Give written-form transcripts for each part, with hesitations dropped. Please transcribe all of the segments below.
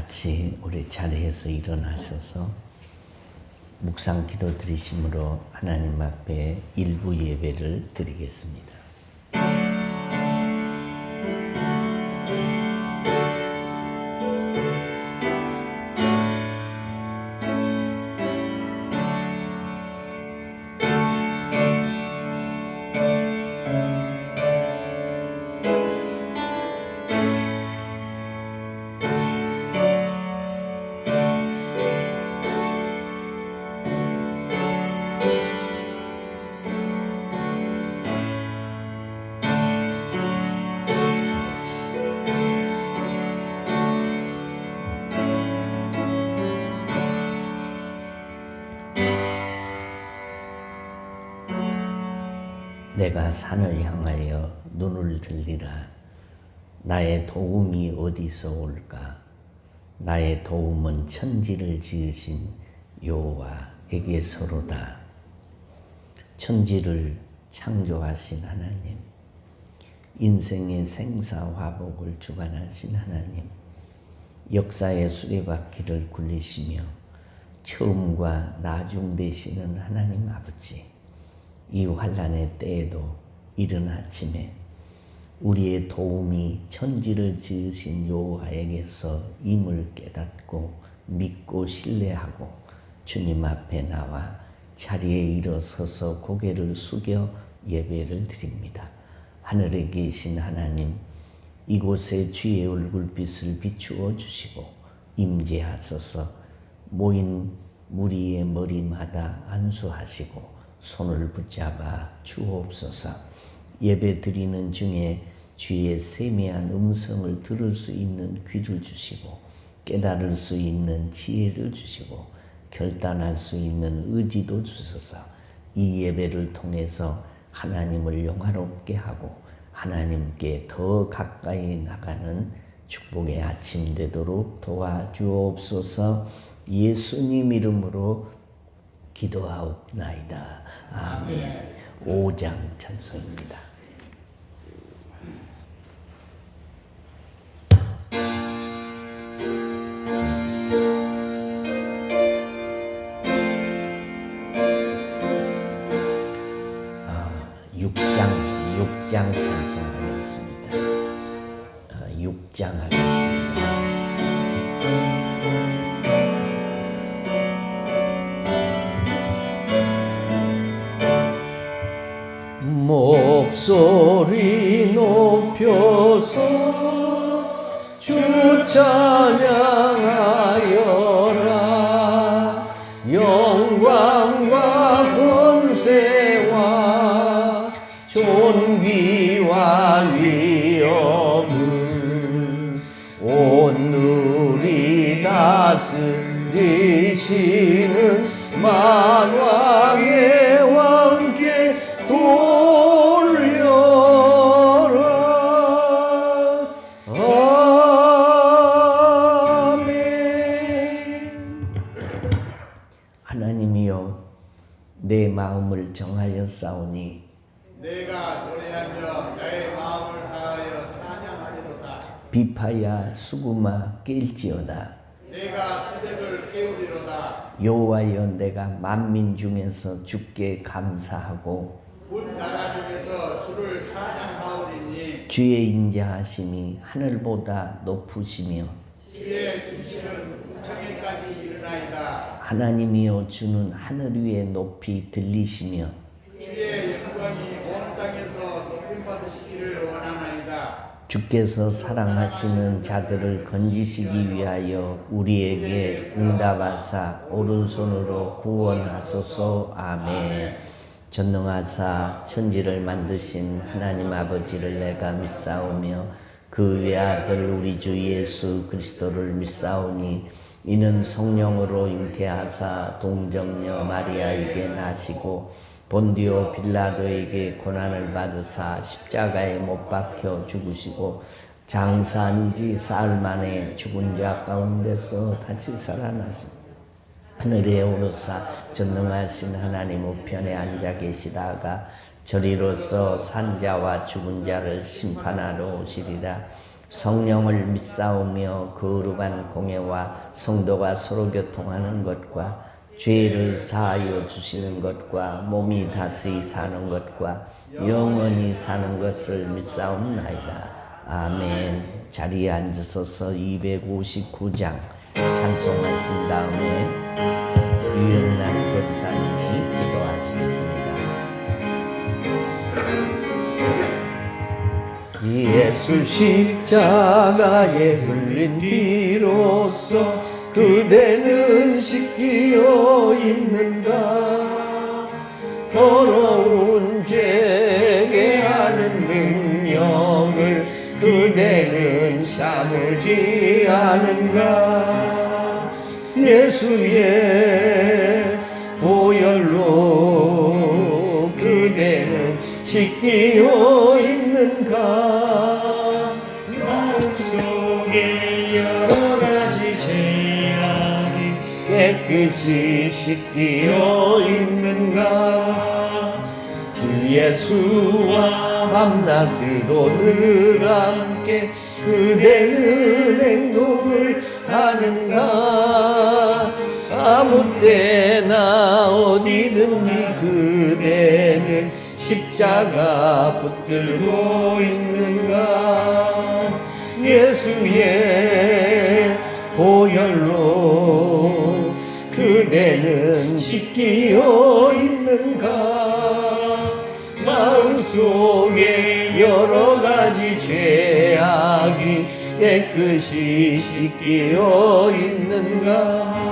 같이 우리 자리에서 일어나셔서 묵상 기도 드리심으로 하나님 앞에 일부 예배를 드리겠습니다. 내가 산을 향하여 눈을 들리라. 나의 도움이 어디서 올까? 나의 도움은 천지를 지으신 여호와에게서로다. 천지를 창조하신 하나님, 인생의 생사화복을 주관하신 하나님, 역사의 수레바퀴를 굴리시며 처음과 나중 되시는 하나님 아버지, 이 환난의 때에도 이른 아침에 우리의 도움이 천지를 지으신 여호와에게서 임을 깨닫고 믿고 신뢰하고 주님 앞에 나와 자리에 일어서서 고개를 숙여 예배를 드립니다. 하늘에 계신 하나님, 이곳에 주의 얼굴빛을 비추어 주시고 임재하소서. 모인 무리의 머리마다 안수하시고 손을 붙잡아 주옵소서. 예배 드리는 중에 주의 세미한 음성을 들을 수 있는 귀를 주시고 깨달을 수 있는 지혜를 주시고 결단할 수 있는 의지도 주소서. 이 예배를 통해서 하나님을 영화롭게 하고 하나님께 더 가까이 나가는 축복의 아침 되도록 도와주옵소서. 예수님 이름으로 기도하옵나이다. 아멘. 5장 찬송입니다. 육장 찬송하겠습니다. 6장 하겠습니다. 목소리 높여서 주 찬양하여라. 영광과 권세와 존귀와 위엄을 온누리 다스리시는 만왕의 왕께 돌려라. 아멘. 하나님이여, 내 마음을 정하여 싸우니 내가 노래하며 나의 마음을 다하여 찬양하리로다. 비파야 수구마 깰지어다. 내가 새벽을 깨우리로다. 여호와여, 내가 만민 중에서 주께 감사하고 문 나라 중에서 주를 찬양하오리니 주의 인자하심이 하늘보다 높으시며 주의 진실은 우창에까지 이르나이다. 하나님이여, 주는 하늘 위에 높이 들리시며 주의 영광이 온 땅에서 높임받으시기를 원하나이다. 주께서 사랑하시는 자들을 건지시기 위하여 우리에게 응답하사 오른손으로 구원하소서. 아멘. 전능하사 천지를 만드신 하나님 아버지를 내가 믿사오며 그 외아들 우리 주 예수 그리스도를 믿사오니 이는 성령으로 잉태하사 동정녀 마리아에게 나시고 본디오 빌라도에게 고난을 받으사 십자가에 못 박혀 죽으시고 장사한 지 사흘 만에 죽은 자 가운데서 다시 살아나신 하늘에 오르사 전능하신 하나님 우편에 앉아 계시다가 저리로서 산자와 죽은 자를 심판하러 오시리라. 성령을 믿사오며 거룩한 공예와 성도가 서로 교통하는 것과 죄를 사하여 주시는 것과 몸이 다시 사는 것과 영원히 사는 것을 믿사옵나이다. 아멘. 자리에 앉으셔서 259장 찬송하신 다음에 유영란 권사님이 기도하시겠습니다. 예수 십자가에 흘린 피로써 그대는 씻기어 있는가? 더러운 죄게 하는 능력을 그대는 참으지 않은가? 예수의 보혈로 그대는 씻기어 있는가? 마음속에 여러 가지 죄악이 깨끗이 씻기어 있는가? 주 예수와 밤낮으로 늘 함께 그대는 행동을 하는가? 아무 때나 어디든지 그대는 십자가 붙들고 있는가? 예수의 보혈로 그대는 씻기어 있는가? 마음속에 여러 가지 죄악이 깨끗이 씻기어 있는가?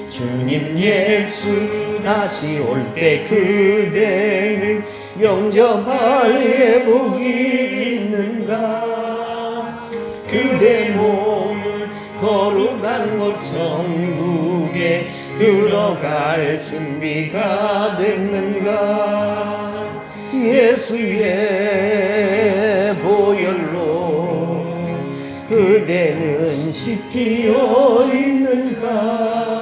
주님 예수 다시 올 때 그대는 영접할 예복이 있는가? 그대 몸은 거룩한 곳 천국에 들어갈 준비가 됐는가? 예수의 보혈로 그대는 씻기어 있는가?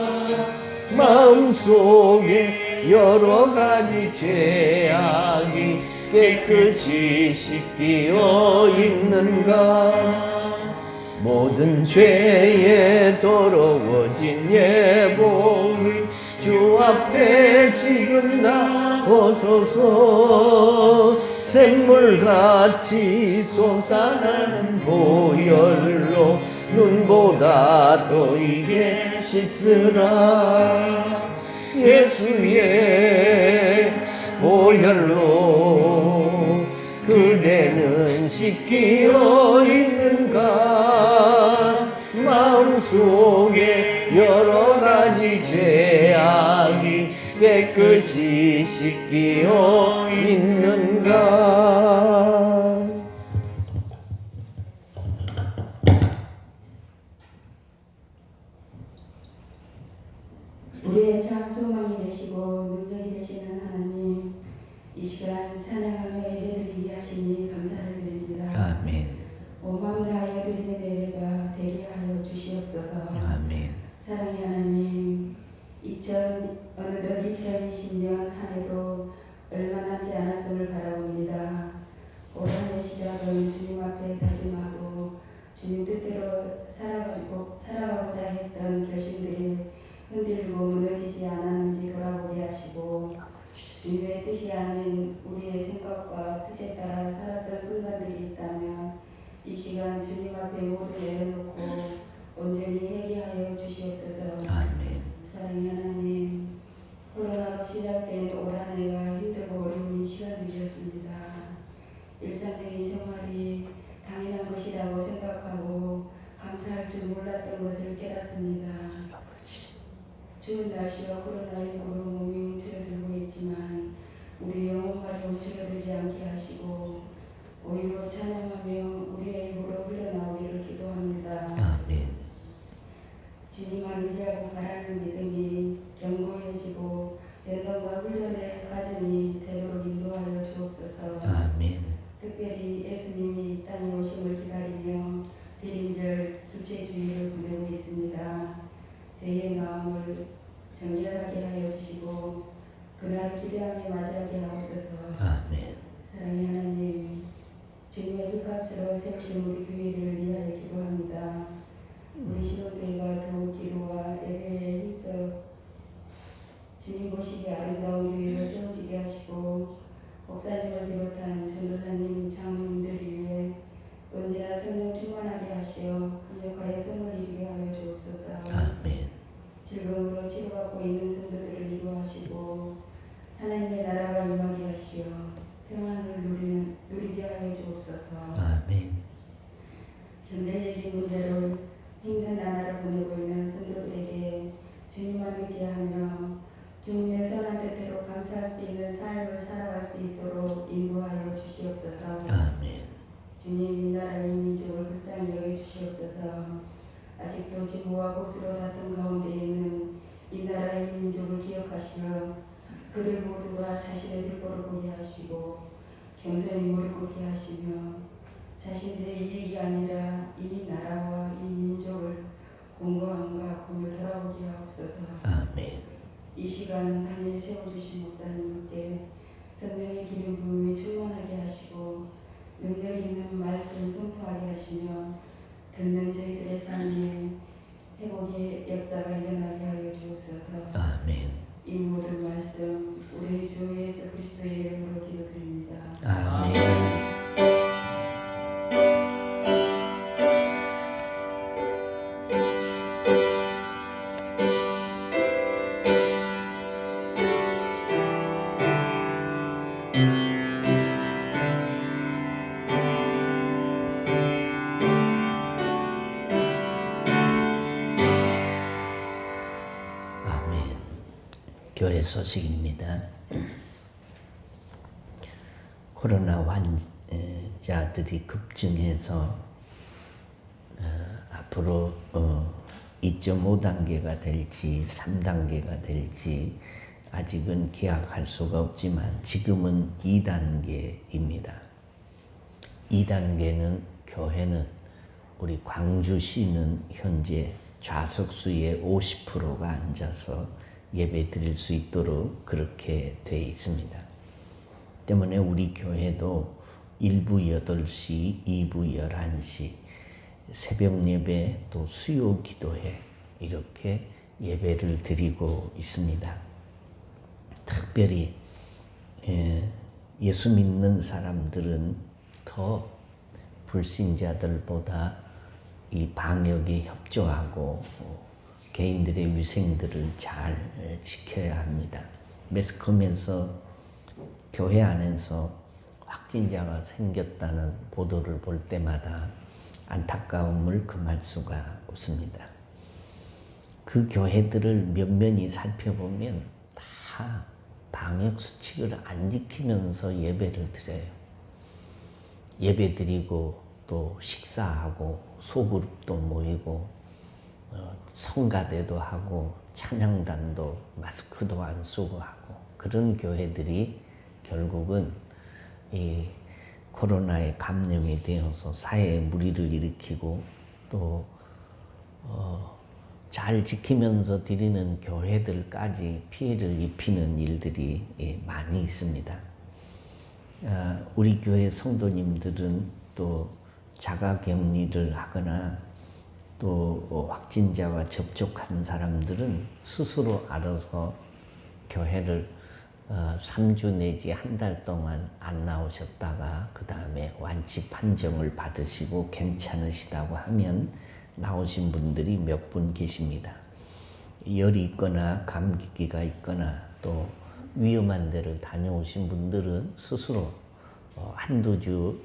마음속에 여러 가지 죄악이 깨끗이 씻기어 있는가? 모든 죄에 더러워진 예복을 주 앞에 지금 다 벗어서 샘물같이 솟아나는 보혈로 눈보다 더 이게 씻으라. 예수의 보혈로 그대는 씻기어 있는가? 마음속에 여러 가지 죄악이 깨끗이 씻기어 있는가? 우리의 참 소망이 되시고 능력이 되시는 하나님, 이 시간 찬양하며 예배드리게 하시니 감사를 드립니다. 아멘. 온 마음 다하여 드리는 예배가 되게 하여 주시옵소서. 아멘. 사랑의 하나님, 어느덧 2020년 한 해도 얼마 남지 않았음을 바라봅니다. 올 한 해 시작은 주님 앞에 다짐하고 주님 뜻대로 살아가고자 했던 결심들이 흔들리고 무너지지 않았는지 돌아보게 하시고, 주님의 뜻이 아닌 우리의 생각과 뜻에 따라 살았던 순간들이 있다면 이 시간 주님 앞에 모두 내려놓고 온전히 회개하여 주시옵소서. 아멘. 사랑의 하나님, 코로나로 시작된 올 한 해가 힘들고 어려운 시간들이었습니다. 일상적인 생활이 당연한 것이라고 생각하고 감사할 줄 몰랐던 것을 깨닫습니다. 추운 날씨와 코로나19로 몸이 움츠러들고 있지만 우리 영혼까지 움츠러들지 않게 하시고 오히려 찬양하며 우리의 입으로 흘러나오기를 기도합니다. 아멘. 주님만 의지하고 바라는 믿음이 견고해지고伝道과 훈련의 과정이 되도록 인도하여 주옵소서. 아멘. 특별히 예수님이 이 땅에 오심을 기다리며 비림절 두체주의를 보내고 있습니다. 저희의 마음을 정결하게 하여 주시고 그날을 기대하며 맞이하게 하옵소서. 아멘. 사랑의 하나님, 주님의 피값으로 세우신 우리 교회를 위하여 기도합니다. 우리 신혼교회가 더욱 기도와 예배에 힘써 주님 보시기에 아름다운 교회로 세워지게 하시고 목사님을 비롯한 전도사님, 장로님들 위해 언제나 성령 충만하게 하시어 강력하여 선을 이루게 하여 주옵소서. 아멘. 즐거움으로 치료받고 있는 성도들을 인도하시고 하나님의 나라가 임하게 하시어 평안을 누리게 하여 주옵소서. 아멘. 경제적인 문제로 힘든 나날을 보내고 있는 성도들에게 주님만 의지하며 주님의 선한 뜻대로 감사할 수 있는 삶을 살아갈 수 있도록 인도하여 주시옵소서. 아멘. 주님, 이 나라의 민족을 불쌍히 여겨 주시옵소서. 아직도 진보와 보수로 다툰 가운데 있는 이 나라의 민족을 기억하시어 그들 모두가 자신의 불법을 보게 하시고 겸손히 무릎 꿇게 하시며 자신들의 이익이 아니라 이 나라와 이 민족을 공고함과 공을 돌아보게 하옵소서. 아멘. 이 시간 하늘에 세워주신 목사님께 성령의 기름 부음에 충만하게 하시고 능력 있는 말씀 선포하게 하시며 듣는 저희들의 삶에 회복의 역사가 일어나게 하여 주옵소서. 아멘. 이 모든 말씀 우리 주 예수 그리스도의 이름으로 기도드립니다. 아멘. 아멘. 교회 소식입니다. 코로나 환자들이 급증해서 앞으로 2.5단계가 될지 3단계가 될지 아직은 기약할 수가 없지만 지금은 2단계입니다. 2단계는 교회는 우리 광주시는 현재 좌석수의 50%가 앉아서 예배 드릴 수 있도록 그렇게 되어 있습니다. 때문에 우리 교회도 1부 8시, 2부 11시, 새벽 예배 또 수요 기도회 이렇게 예배를 드리고 있습니다. 특별히 예수 믿는 사람들은 더 불신자들보다 이 방역에 협조하고 개인들의 위생들을 잘 지켜야 합니다. 매스컴에서 교회 안에서 확진자가 생겼다는 보도를 볼 때마다 안타까움을 금할 수가 없습니다. 그 교회들을 면면히 살펴보면 다 방역 수칙을 안 지키면서 예배를 드려요. 예배 드리고 또 식사하고 소그룹도 모이고 성가대도 하고 찬양단도 마스크도 안 쓰고 하고 그런 교회들이 결국은 이 코로나에 감염이 되어서 사회에 무리를 일으키고 또 잘 지키면서 드리는 교회들까지 피해를 입히는 일들이 많이 있습니다. 우리 교회 성도님들은 또 자가격리를 하거나 또 확진자와 접촉한 사람들은 스스로 알아서 교회를 3주 내지 한 달 동안 안 나오셨다가 그 다음에 완치 판정을 받으시고 괜찮으시다고 하면 나오신 분들이 몇 분 계십니다. 열이 있거나 감기기가 있거나 또 위험한 데를 다녀오신 분들은 스스로 한두 주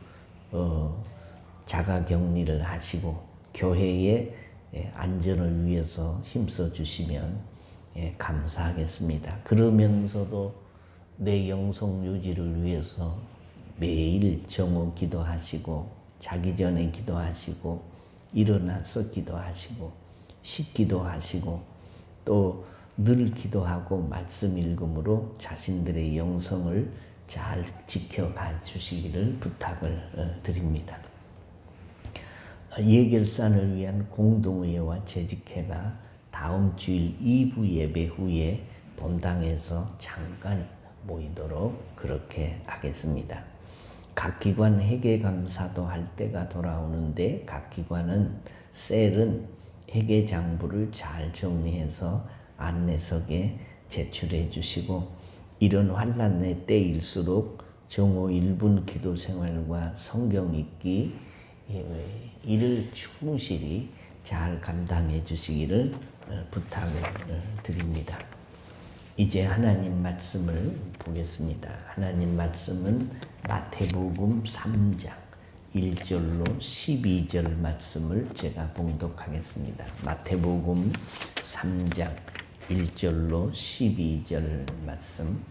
자가격리를 하시고 교회의 안전을 위해서 힘써 주시면 감사하겠습니다. 그러면서도 내 영성 유지를 위해서 매일 정오 기도하시고 자기 전에 기도하시고 일어나서 기도하시고 씻기도 하시고 또 늘 기도하고 말씀 읽음으로 자신들의 영성을 잘 지켜가 주시기를 부탁을 드립니다. 예결산을 위한 공동의회와 재직회가 다음 주일 2부 예배 후에 본당에서 잠깐 모이도록 그렇게 하겠습니다. 각 기관 회계감사도 할 때가 돌아오는데 각 기관은 셀은 회계장부를 잘 정리해서 안내석에 제출해 주시고 이런 환란의 때일수록 정오 1분 기도 생활과 성경 읽기 이를 충실히 잘 감당해 주시기를 부탁을 드립니다. 이제 하나님 말씀을 보겠습니다. 하나님 말씀은 마태복음 3장 1절로 12절 말씀을 제가 봉독하겠습니다. 마태복음 3장 1절로 12절 말씀.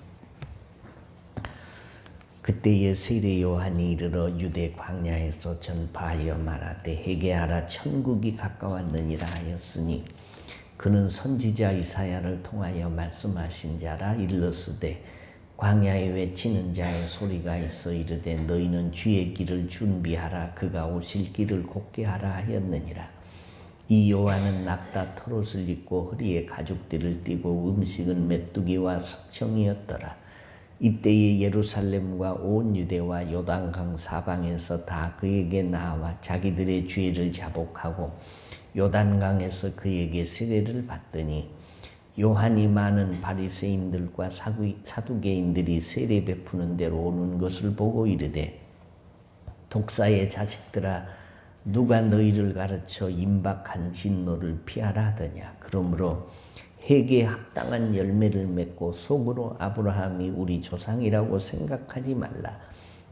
그때에 세례 요한이 이르러 유대 광야에서 전파하여 말하되 회개하라 천국이 가까웠느니라 하였으니 그는 선지자 이사야를 통하여 말씀하신 자라. 일렀으되 광야에 외치는 자의 소리가 있어 이르되 너희는 주의 길을 준비하라 그가 오실 길을 곧게 하라 하였느니라. 이 요한은 낙타 털옷을 입고 허리에 가죽띠를 띠고 음식은 메뚜기와 석청이었더라. 이때에 예루살렘과 온 유대와 요단강 사방에서 다 그에게 나와 자기들의 죄를 자복하고 요단강에서 그에게 세례를 받더니 요한이 많은 바리새인들과 사두개인들이 세례 베푸는 데로 오는 것을 보고 이르되 독사의 자식들아 누가 너희를 가르쳐 임박한 진노를 피하라 하더냐. 그러므로 회개에 합당한 열매를 맺고 속으로 아브라함이 우리 조상이라고 생각하지 말라.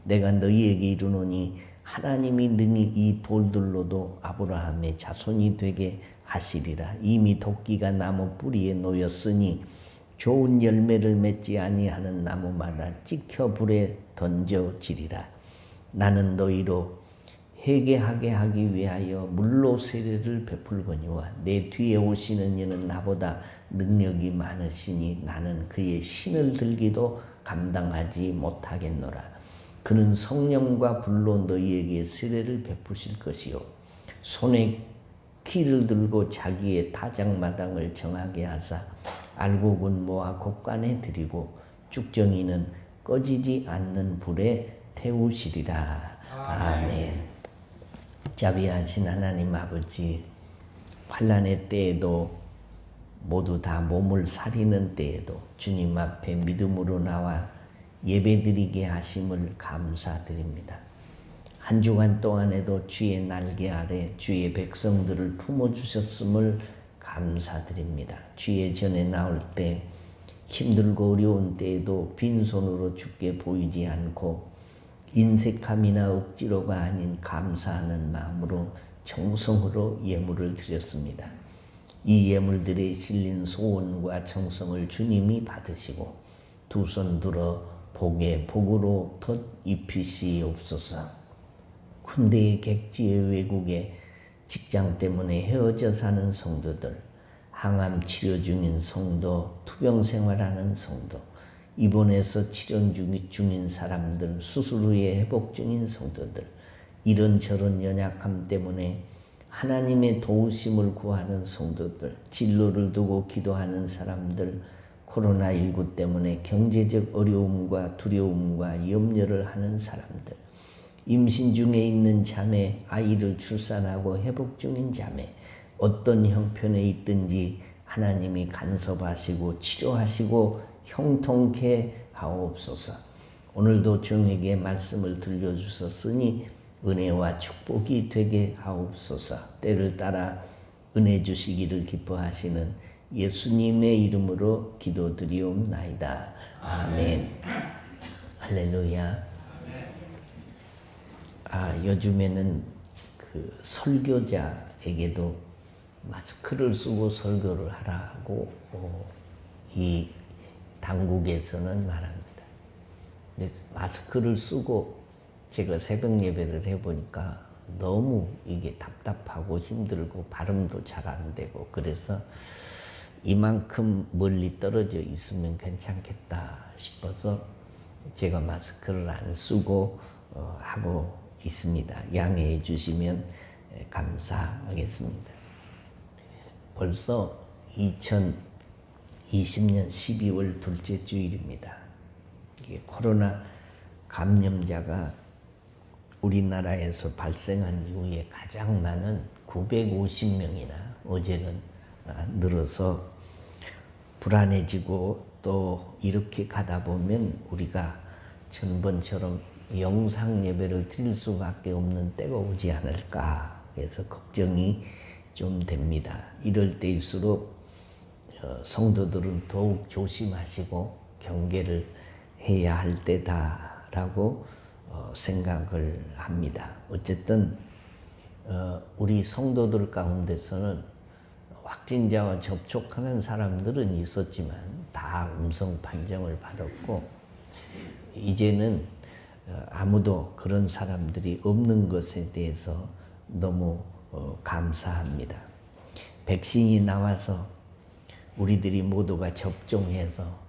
내가 너희에게 이르노니 하나님이 능히 이 돌들로도 아브라함의 자손이 되게 하시리라. 이미 도끼가 나무 뿌리에 놓였으니 좋은 열매를 맺지 아니하는 나무마다 찍혀 불에 던져지리라. 나는 너희로 회개하게 하기 위하여 물로 세례를 베풀거니와 내 뒤에 오시는 이는 나보다 능력이 많으시니 나는 그의 신을 들기도 감당하지 못하겠노라. 그는 성령과 불로 너희에게 세례를 베푸실 것이요 손에 키를 들고 자기의 타작마당을 정하게 하사 알곡은 모아 곡간에 들이고 쭉정이는 꺼지지 않는 불에 태우시리라. 아멘. 자비하신 하나님 아버지, 환난의 때에도 모두 다 몸을 사리는 때에도 주님 앞에 믿음으로 나와 예배드리게 하심을 감사드립니다. 한 주간 동안에도 주의 날개 아래 주의 백성들을 품어주셨음을 감사드립니다. 주의 전에 나올 때 힘들고 어려운 때에도 빈손으로 주께 보이지 않고 인색함이나 억지로가 아닌 감사하는 마음으로 정성으로 예물을 드렸습니다. 이 예물들에 실린 소원과 정성을 주님이 받으시고 두 손 들어 복에 복으로 덧 입히시옵소서. 군대의 객지의 외국에 직장 때문에 헤어져 사는 성도들, 항암 치료 중인 성도, 투병 생활하는 성도, 입원해서 치료 중인 사람들, 수술 후에 회복 중인 성도들, 이런저런 연약함 때문에 하나님의 도우심을 구하는 성도들, 진로를 두고 기도하는 사람들, 코로나19 때문에 경제적 어려움과 두려움과 염려를 하는 사람들, 임신 중에 있는 자매, 아이를 출산하고 회복 중인 자매, 어떤 형편에 있든지 하나님이 간섭하시고 치료하시고 형통케 하옵소서. 오늘도 종에게 말씀을 들려주셨으니 은혜와 축복이 되게 하옵소서. 때를 따라 은혜 주시기를 기뻐하시는 예수님의 이름으로 기도드리옵나이다. 아멘. 할렐루야. 요즘에는 그 설교자에게도 마스크를 쓰고 설교를 하라고 이 당국에서는 말합니다. 근데 마스크를 쓰고 제가 새벽 예배를 해보니까 너무 이게 답답하고 힘들고 발음도 잘 안 되고 그래서 이만큼 멀리 떨어져 있으면 괜찮겠다 싶어서 제가 마스크를 안 쓰고 하고 있습니다. 양해해 주시면 감사하겠습니다. 벌써 2020년 12월 둘째 주일입니다. 이게 코로나 감염자가 우리나라에서 발생한 이후에 가장 많은 950명이나 어제는 늘어서 불안해지고 또 이렇게 가다 보면 우리가 전번처럼 영상 예배를 드릴 수밖에 없는 때가 오지 않을까 해서 걱정이 좀 됩니다. 이럴 때일수록 성도들은 더욱 조심하시고 경계를 해야 할 때다라고 생각을 합니다. 어쨌든 우리 성도들 가운데서는 확진자와 접촉하는 사람들은 있었지만 다 음성 판정을 받았고 이제는 아무도 그런 사람들이 없는 것에 대해서 너무 감사합니다. 백신이 나와서 우리들이 모두가 접종해서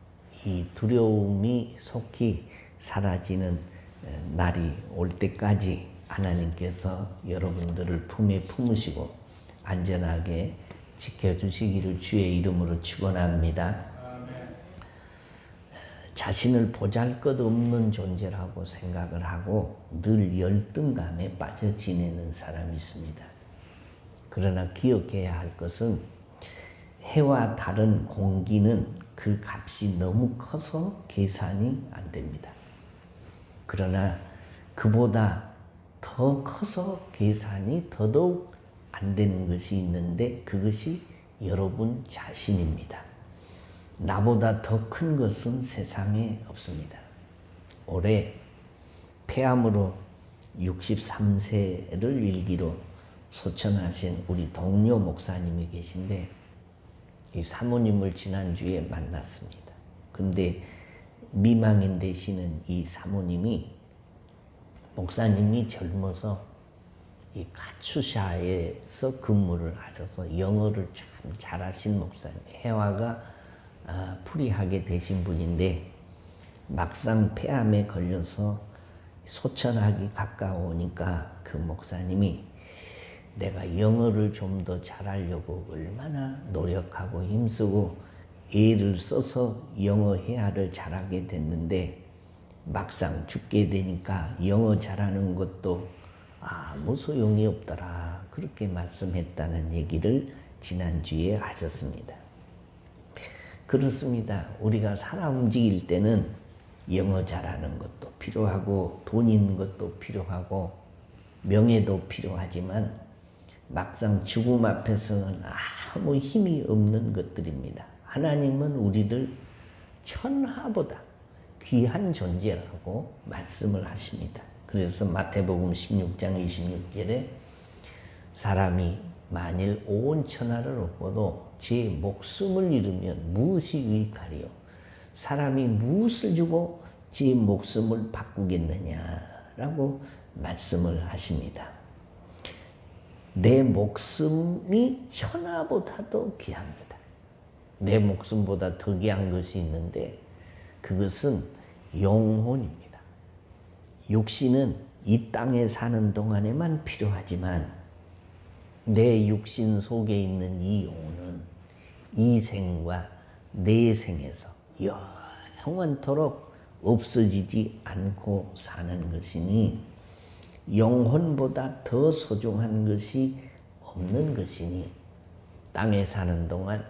이 두려움이 속히 사라지는 날이 올 때까지 하나님께서 여러분들을 품에 품으시고 안전하게 지켜주시기를 주의 이름으로 축원합니다. 자신을 보잘것없는 존재라고 생각을 하고 늘 열등감에 빠져 지내는 사람이 있습니다. 그러나 기억해야 할 것은 해와 다른 공기는 그 값이 너무 커서 계산이 안 됩니다. 그러나 그보다 더 커서 계산이 더더욱 안 되는 것이 있는데 그것이 여러분 자신입니다. 나보다 더 큰 것은 세상에 없습니다. 올해 폐암으로 63세를 일기로 소천하신 우리 동료 목사님이 계신데 이 사모님을 지난주에 만났습니다. 근데 미망인 되시는 이 사모님이 목사님이 젊어서 이 카츄샤에서 근무를 하셔서 영어를 참 잘하신 목사님, 해화가 풀이하게 되신 분인데 막상 폐암에 걸려서 소천하기 가까우니까 그 목사님이 내가 영어를 좀 더 잘하려고 얼마나 노력하고 힘쓰고 애를 써서 영어 회화를 잘하게 됐는데 막상 죽게 되니까 영어 잘하는 것도 아무 소용이 없더라 그렇게 말씀했다는 얘기를 지난주에 하셨습니다. 그렇습니다. 우리가 살아 움직일 때는 영어 잘하는 것도 필요하고 돈 있는 것도 필요하고 명예도 필요하지만 막상 죽음 앞에서는 아무 힘이 없는 것들입니다. 하나님은 우리를 천하보다 귀한 존재라고 말씀을 하십니다. 그래서 마태복음 16장 26절에 사람이 만일 온 천하를 얻고도 제 목숨을 잃으면 무엇이 유익하리요? 사람이 무엇을 주고 제 목숨을 바꾸겠느냐라고 말씀을 하십니다. 내 목숨이 천하보다도 귀합니다. 내 목숨보다 더 귀한 것이 있는데 그것은 영혼입니다. 육신은 이 땅에 사는 동안에만 필요하지만 내 육신 속에 있는 이 영혼은 이 생과 내생에서 영원토록 없어지지 않고 사는 것이니 영혼보다 더 소중한 것이 없는 것이니 땅에 사는 동안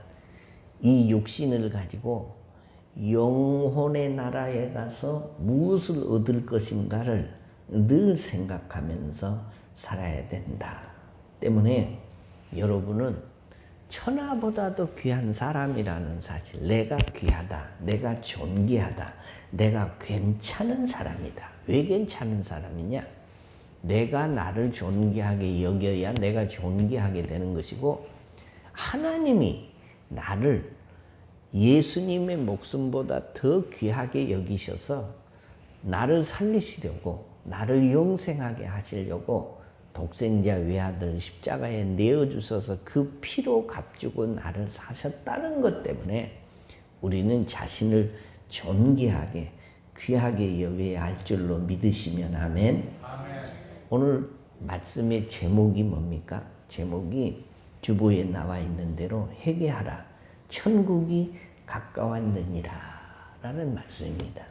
이 육신을 가지고 영혼의 나라에 가서 무엇을 얻을 것인가를 늘 생각하면서 살아야 된다. 때문에 여러분은 천하보다도 귀한 사람이라는 사실, 내가 귀하다, 내가 존귀하다, 내가 괜찮은 사람이다. 왜 괜찮은 사람이냐? 내가 나를 존귀하게 여겨야 내가 존귀하게 되는 것이고 하나님이 나를 예수님의 목숨보다 더 귀하게 여기셔서 나를 살리시려고 나를 영생하게 하시려고 독생자 외아들 십자가에 내어주셔서 그 피로 값주고 나를 사셨다는 것 때문에 우리는 자신을 존귀하게 귀하게 여겨야 할 줄로 믿으시면 아멘. 오늘 말씀의 제목이 뭡니까? 제목이 주보에 나와 있는 대로 회개하라. 천국이 가까웠느니라 라는 말씀입니다.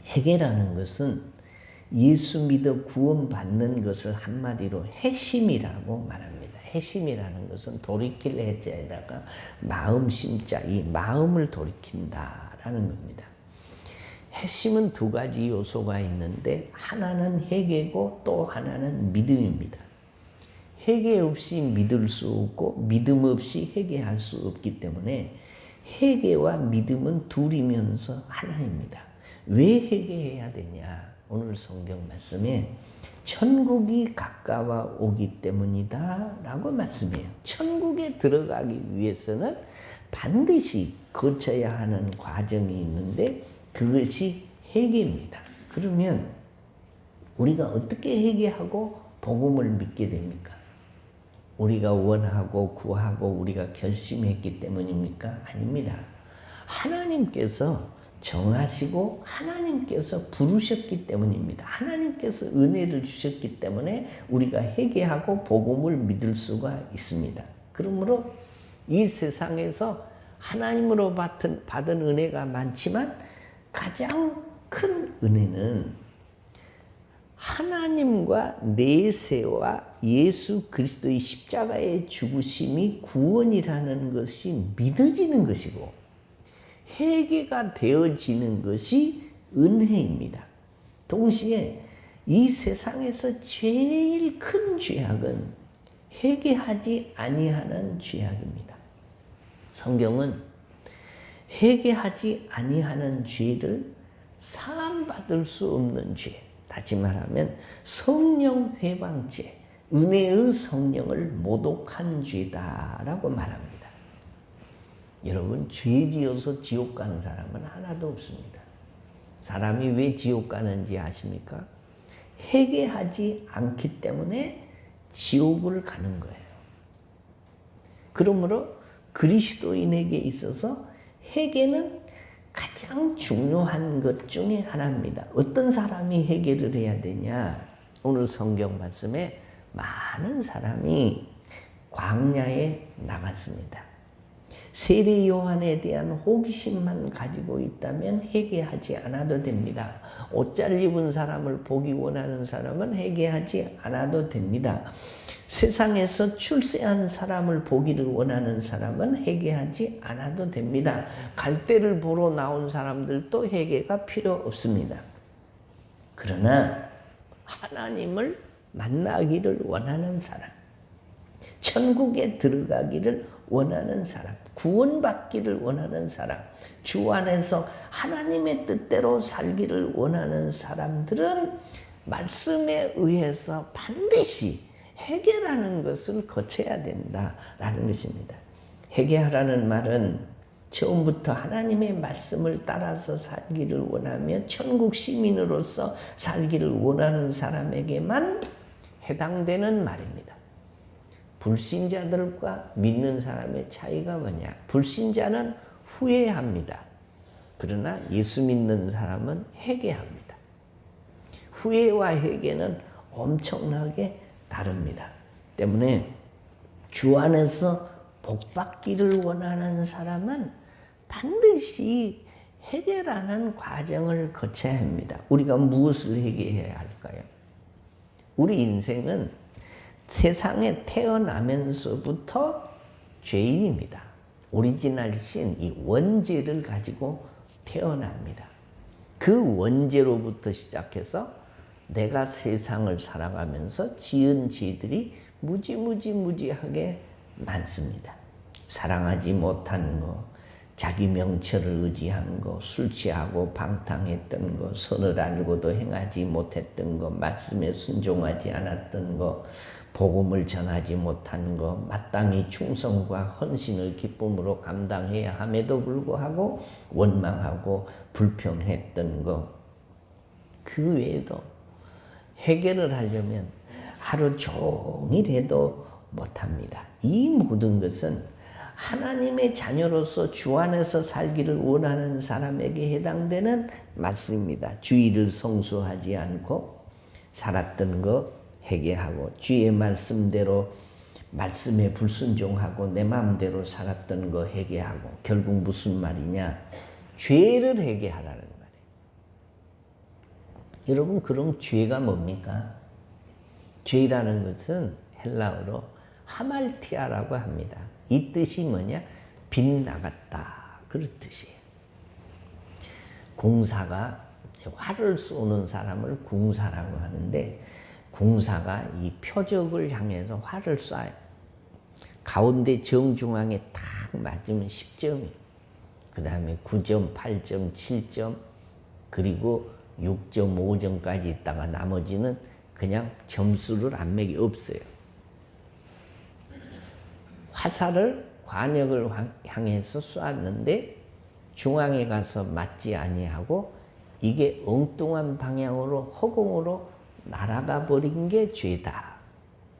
회개라는 것은 예수 믿어 구원받는 것을 한마디로 회심이라고 말합니다. 회심이라는 것은 돌이킬 해자에다가 마음 심자, 이 마음을 돌이킨다라는 겁니다. 회심은 두 가지 요소가 있는데 하나는 회개고 또 하나는 믿음입니다. 회개 없이 믿을 수 없고 믿음 없이 회개할 수 없기 때문에 회개와 믿음은 둘이면서 하나입니다. 왜 회개해야 되냐? 오늘 성경 말씀에 천국이 가까워 오기 때문이다 라고 말씀해요. 천국에 들어가기 위해서는 반드시 거쳐야 하는 과정이 있는데 그것이 회개입니다. 그러면 우리가 어떻게 회개하고 복음을 믿게 됩니까? 우리가 원하고 구하고 우리가 결심했기 때문입니까? 아닙니다. 하나님께서 정하시고 하나님께서 부르셨기 때문입니다. 하나님께서 은혜를 주셨기 때문에 우리가 회개하고 복음을 믿을 수가 있습니다. 그러므로 이 세상에서 하나님으로 받은 은혜가 많지만 가장 큰 은혜는 하나님과 내세와 예수 그리스도의 십자가의 죽으심이 구원이라는 것이 믿어지는 것이고 회개가 되어지는 것이 은혜입니다. 동시에 이 세상에서 제일 큰 죄악은 회개하지 아니하는 죄악입니다. 성경은 회개하지 아니하는 죄를 사함받을 수 없는 죄, 다시 말하면 성령 회방죄, 은혜의 성령을 모독한 죄다라고 말합니다. 여러분, 죄 지어서 지옥 가는 사람은 하나도 없습니다. 사람이 왜 지옥 가는지 아십니까? 회개하지 않기 때문에 지옥을 가는 거예요. 그러므로 그리스도인에게 있어서 회개는 가장 중요한 것 중에 하나입니다. 어떤 사람이 회개를 해야 되냐? 오늘 성경 말씀에 많은 사람이 광야에 나갔습니다. 세례 요한에 대한 호기심만 가지고 있다면 회개하지 않아도 됩니다. 옷잘 입은 사람을 보기 원하는 사람은 회개하지 않아도 됩니다. 세상에서 출세한 사람을 보기를 원하는 사람은 회개하지 않아도 됩니다. 갈대를 보러 나온 사람들도 회개가 필요 없습니다. 그러나 하나님을 만나기를 원하는 사람, 천국에 들어가기를 원하는 사람, 구원받기를 원하는 사람, 주 안에서 하나님의 뜻대로 살기를 원하는 사람들은 말씀에 의해서 반드시 회개라는 것을 거쳐야 된다라는 것입니다. 회개하라는 말은 처음부터 하나님의 말씀을 따라서 살기를 원하며 천국 시민으로서 살기를 원하는 사람에게만 해당되는 말입니다. 불신자들과 믿는 사람의 차이가 뭐냐? 불신자는 후회합니다. 그러나 예수 믿는 사람은 회개합니다. 후회와 회개는 엄청나게 다릅니다. 때문에 주 안에서 복받기를 원하는 사람은 반드시 회개라는 과정을 거쳐야 합니다. 우리가 무엇을 회개해야 할까요? 우리 인생은 세상에 태어나면서부터 죄인입니다. 오리지널 신, 이 원죄를 가지고 태어납니다. 그 원죄로부터 시작해서 내가 세상을 살아가면서 지은 죄들이 무지하게 많습니다. 사랑하지 못한 거, 자기 명철을 의지한 거, 술 취하고 방탕했던 거, 선을 알고도 행하지 못했던 거, 말씀에 순종하지 않았던 거, 복음을 전하지 못한 거, 마땅히 충성과 헌신을 기쁨으로 감당해야 함에도 불구하고 원망하고 불평했던 거, 그 외에도 해결을 하려면 하루 종일 해도 못합니다. 이 모든 것은 하나님의 자녀로서 주 안에서 살기를 원하는 사람에게 해당되는 말씀입니다. 주의를 성수하지 않고 살았던 거 회개하고, 주의 말씀대로 말씀에 불순종하고 내 마음대로 살았던 거 회개하고, 결국 무슨 말이냐? 죄를 회개하라는 말이에요. 여러분 그럼 죄가 뭡니까? 죄라는 것은 헬라어로 하말티아라고 합니다. 이 뜻이 뭐냐? 빗나갔다 그런 뜻이에요. 공사가 활을 쏘는 사람을 궁사라고 하는데 궁사가 이 표적을 향해서 활을 쏴요. 가운데 정중앙에 탁 맞으면 10점이에요. 그 다음에 9점, 8점, 7점 그리고 6점, 5점까지 있다가 나머지는 그냥 점수를 안 매기 없어요. 화살을 관역을 향해서 쏘았는데 중앙에 가서 맞지 아니하고 이게 엉뚱한 방향으로 허공으로 날아가 버린 게 죄다.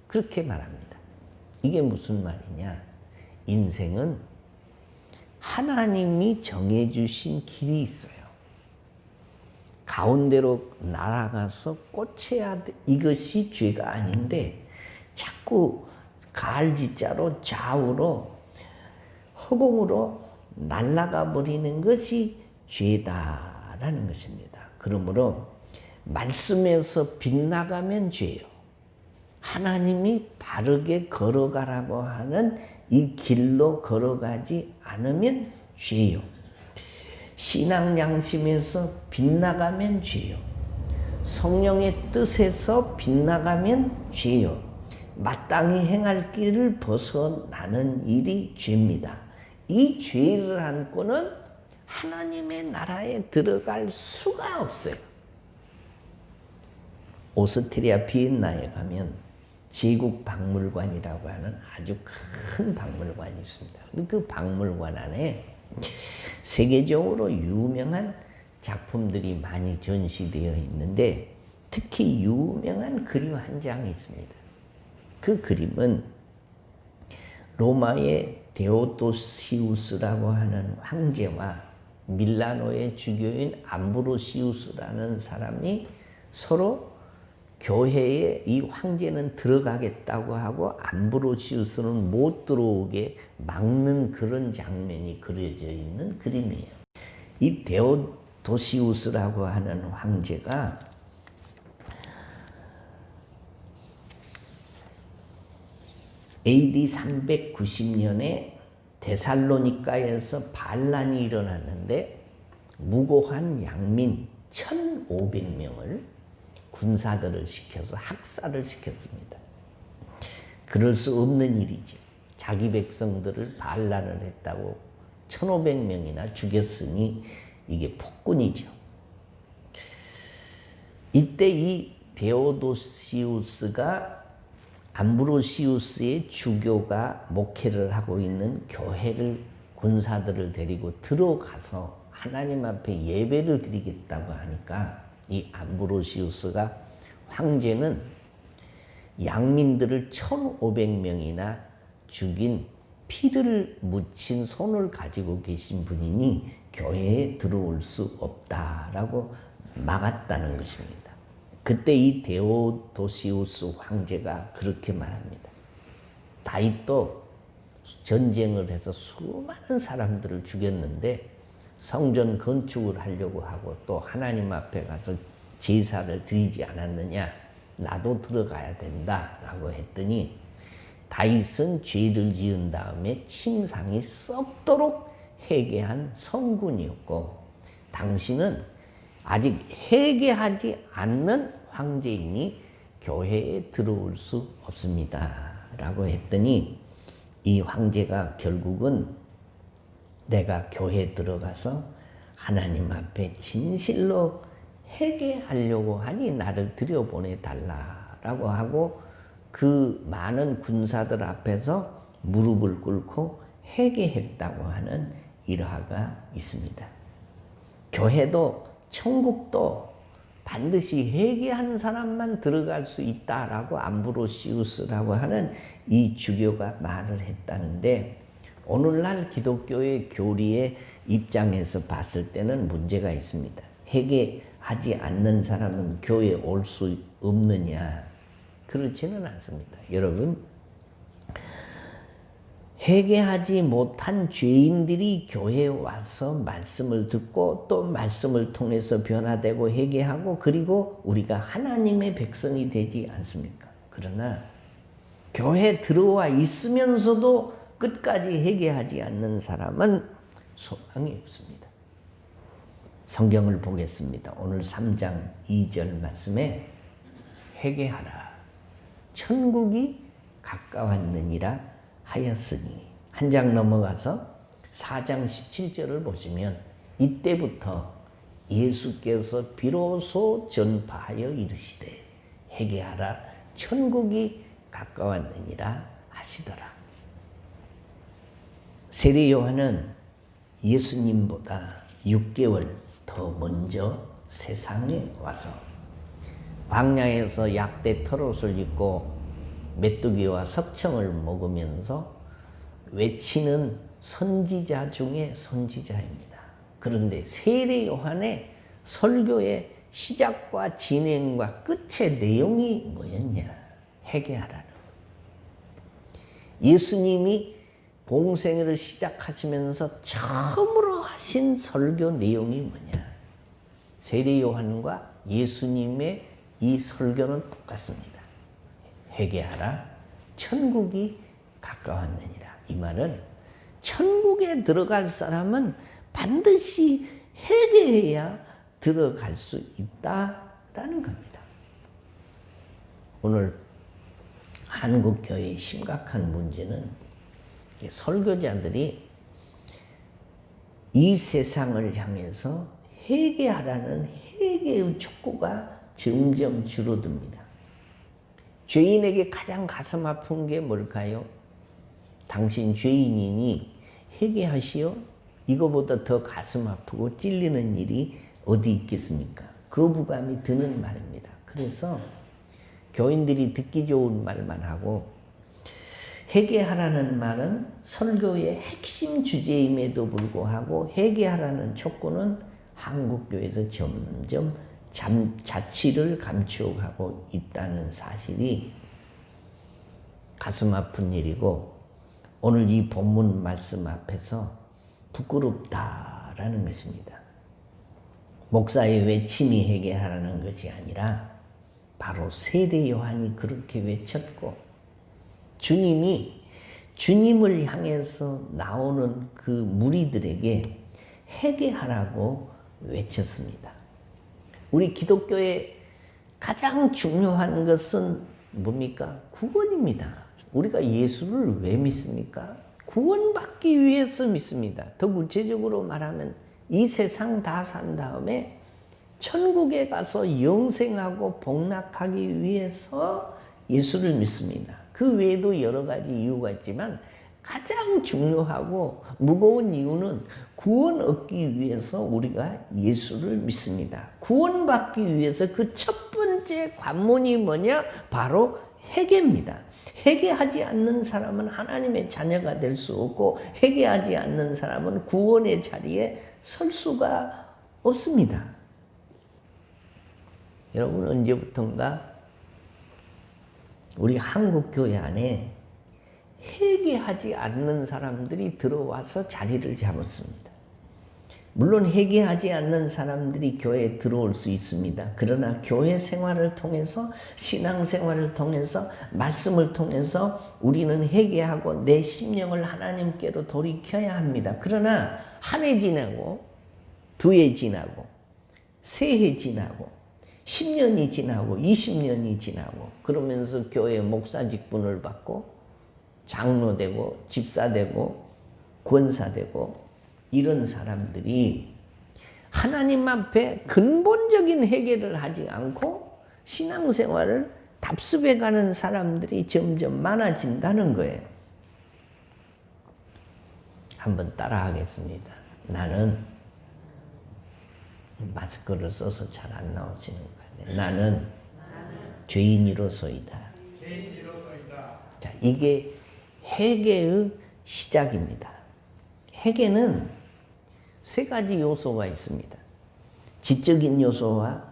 그렇게 말합니다. 이게 무슨 말이냐? 인생은 하나님이 정해주신 길이 있어요. 가운데로 날아가서 꽂혀야 돼. 이것이 죄가 아닌데 자꾸 가을지자로 좌우로 허공으로 날아가 버리는 것이 죄다라는 것입니다. 그러므로 말씀에서 빗나가면 죄요. 하나님이 바르게 걸어가라고 하는 이 길로 걸어가지 않으면 죄요. 신앙 양심에서 빗나가면 죄요. 성령의 뜻에서 빗나가면 죄요. 마땅히 행할 길을 벗어나는 일이 죄입니다. 이 죄를 안고는 하나님의 나라에 들어갈 수가 없어요. 오스트리아 비엔나에 가면 제국박물관이라고 하는 아주 큰 박물관이 있습니다. 그 박물관 안에 세계적으로 유명한 작품들이 많이 전시되어 있는데 특히 유명한 그림 한 장이 있습니다. 그 그림은 로마의 데오도시우스라고 하는 황제와 밀라노의 주교인 암브로시우스라는 사람이 서로 교회에 이 황제는 들어가겠다고 하고 암브로시우스는 못 들어오게 막는 그런 장면이 그려져 있는 그림이에요. 이 데오도시우스라고 하는 황제가 AD 390년에 데살로니가에서 반란이 일어났는데 무고한 양민 1,500명을 군사들을 시켜서 학살을 시켰습니다. 그럴 수 없는 일이죠. 자기 백성들을 반란을 했다고 1,500명이나 죽였으니 이게 폭군이죠. 이때 이 데오도시우스가 암브로시우스의 주교가 목회를 하고 있는 교회를 군사들을 데리고 들어가서 하나님 앞에 예배를 드리겠다고 하니까 이 암브로시우스가 황제는 양민들을 1,500명이나 죽인 피를 묻힌 손을 가지고 계신 분이니 교회에 들어올 수 없다라고 막았다는 것입니다. 그때 이 데오도시우스 황제가 그렇게 말합니다. 다윗도 전쟁을 해서 수많은 사람들을 죽였는데 성전 건축을 하려고 하고 또 하나님 앞에 가서 제사를 드리지 않았느냐? 나도 들어가야 된다라고 했더니 다윗은 죄를 지은 다음에 침상이 썩도록 회개한 성군이었고 당신은 아직 회개하지 않는 황제이니 교회에 들어올 수 없습니다. 라고 했더니 이 황제가 결국은 내가 교회에 들어가서 하나님 앞에 진실로 회개하려고 하니 나를 들여보내달라라고 하고 그 많은 군사들 앞에서 무릎을 꿇고 회개했다고 하는 일화가 있습니다. 교회도 천국도 반드시 회개하는 사람만 들어갈 수 있다라고 암브로시우스라고 하는 이 주교가 말을 했다는데 오늘날 기독교의 교리의 입장에서 봤을 때는 문제가 있습니다. 회개하지 않는 사람은 교회에 올 수 없느냐? 그렇지는 않습니다. 여러분, 회개하지 못한 죄인들이 교회에 와서 말씀을 듣고 또 말씀을 통해서 변화되고 회개하고 그리고 우리가 하나님의 백성이 되지 않습니까? 그러나 교회에 들어와 있으면서도 끝까지 회개하지 않는 사람은 소망이 없습니다. 성경을 보겠습니다. 오늘 3장 2절 말씀에 회개하라 천국이 가까웠느니라 하였으니 한 장 넘어가서 4장 17절을 보시면 이때부터 예수께서 비로소 전파하여 이르시되 회개하라 천국이 가까웠느니라 하시더라. 세례 요한은 예수님보다 6개월 더 먼저 세상에 와서 광야에서 약대 털옷을 입고 메뚜기와 석청을 먹으면서 외치는 선지자 중에 선지자입니다. 그런데 세례 요한의 설교의 시작과 진행과 끝의 내용이 뭐였냐? 회개하라는 것. 예수님이 공생애를 시작하시면서 처음으로 하신 설교 내용이 뭐냐? 세례 요한과 예수님의 이 설교는 똑같습니다. 회개하라 천국이 가까웠느니라. 이 말은 천국에 들어갈 사람은 반드시 회개해야 들어갈 수 있다라는 겁니다. 오늘 한국 교회의 심각한 문제는 설교자들이 이 세상을 향해서 회개하라는 회개의 촉구가 점점 줄어듭니다. 죄인에게 가장 가슴 아픈 게 뭘까요? 당신 죄인이니 회개하시오. 이거보다 더 가슴 아프고 찔리는 일이 어디 있겠습니까? 거부감이 드는 말입니다. 그래서 교인들이 듣기 좋은 말만 하고 회개하라는 말은 설교의 핵심 주제임에도 불구하고 회개하라는 촉구는 한국교회에서 점점 자취를 감추어가고 있다는 사실이 가슴 아픈 일이고 오늘 이 본문 말씀 앞에서 부끄럽다라는 것입니다. 목사의 외침이 회개하라는 것이 아니라 바로 세례 요한이 그렇게 외쳤고 주님이 주님을 향해서 나오는 그 무리들에게 회개하라고 외쳤습니다. 우리 기독교의 가장 중요한 것은 뭡니까? 구원입니다. 우리가 예수를 왜 믿습니까? 구원받기 위해서 믿습니다. 더 구체적으로 말하면 이 세상 다 산 다음에 천국에 가서 영생하고 복락하기 위해서 예수를 믿습니다. 그 외에도 여러 가지 이유가 있지만 가장 중요하고 무거운 이유는 구원 얻기 위해서 우리가 예수를 믿습니다. 구원받기 위해서 그 첫 번째 관문이 뭐냐? 바로 회개입니다. 회개하지 않는 사람은 하나님의 자녀가 될 수 없고 회개하지 않는 사람은 구원의 자리에 설 수가 없습니다. 여러분 언제부턴가 우리 한국 교회 안에 회개하지 않는 사람들이 들어와서 자리를 잡았습니다. 물론 회개하지 않는 사람들이 교회에 들어올 수 있습니다. 그러나 교회 생활을 통해서 신앙생활을 통해서 말씀을 통해서 우리는 회개하고 내 심령을 하나님께로 돌이켜야 합니다. 그러나 한 해 지나고 두 해 지나고 세 해 지나고 10년이 지나고 20년이 지나고 그러면서 교회 목사 직분을 받고 장로 되고 집사 되고 권사 되고 이런 사람들이 하나님 앞에 근본적인 회개를 하지 않고 신앙생활을 답습해가는 사람들이 점점 많아진다는 거예요. 한번 따라하겠습니다. 나는 마스크를 써서 잘 안 나오시는 것 같아요. 나는 죄인이로소이다. 자, 이게 회개의 시작입니다. 회개는 세 가지 요소가 있습니다. 지적인 요소와